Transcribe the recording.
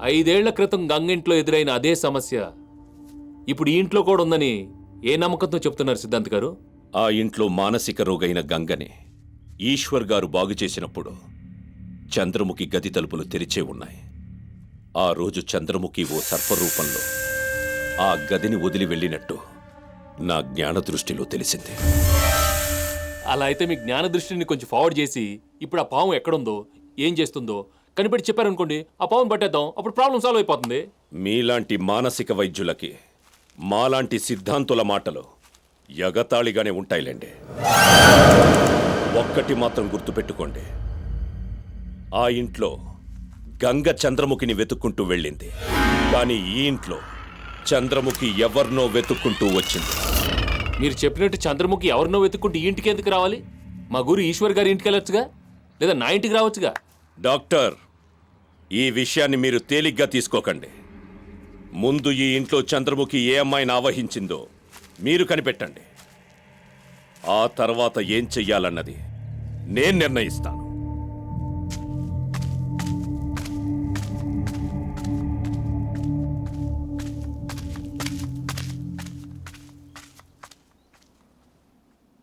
5 ఏళ్ల క్రితం గంగింట్లో ఎదురైన అదే సమస్య ఇప్పుడు ఈ ఇంట్లో కూడా ఉందని ఏ నమ్మకంతో చెప్తున్నారు సిద్ధాంత్ గారు? ఆ ఇంట్లో మానసిక రోగైన గంగని ఈశ్వర్ గారు బాగు చేసినప్పుడు చంద్రముఖి గది తలుపులు తెరిచే ఉన్నాయి. ఆ రోజు చంద్రముఖి ఓ సర్పరూపంలో ఆ గదిని వదిలి వెళ్ళినట్టు నా జ్ఞాన దృష్టిలో తెలిసింది. అలా అయితే మీ జ్ఞాన దృష్టిని కొంచెం ఫార్వర్డ్ చేసి ఇప్పుడు ఆ పాము ఎక్కడుందో ఏం చేస్తుందో కనిపెట్టి చెప్పారనుకోండి, ఆ పాముని పట్టేద్దాం, అప్పుడు ప్రాబ్లం సాల్వ్ అయిపోతుంది. మీలాంటి మానసిక వైద్యులకి మాలాంటి సిద్ధాంతుల మాటలు ఎగతాళిగానే ఉంటాయిలేండి. ఒక్కటి మాత్రం గుర్తుపెట్టుకోండి, ఆ ఇంట్లో గంగ చంద్రముఖిని వెతుక్కుంటూ వెళ్ళింది, కానీ ఈ ఇంట్లో చంద్రముఖి ఎవరినో వెతుక్కుంటూ వచ్చింది. మీరు చెప్పినట్టు చంద్రముఖి ఎవరినో వెతుక్కుంటూ ఈ ఇంటికి ఎందుకు రావాలి? మా గురు ఈశ్వర్ గారి ఇంటికి వెళ్ళొచ్చుగా, లేదా నా ఇంటికి రావచ్చుగా. డాక్టర్, ఈ విషయాన్ని మీరు తేలిగ్గా తీసుకోకండి. ముందు ఈ ఇంట్లో చంద్రముఖి ఏ అమ్మాయిని ఆవహించిందో మీరు కనిపెట్టండి. ఆ తర్వాత ఏం చెయ్యాలన్నది నేను నిర్ణయిస్తాను.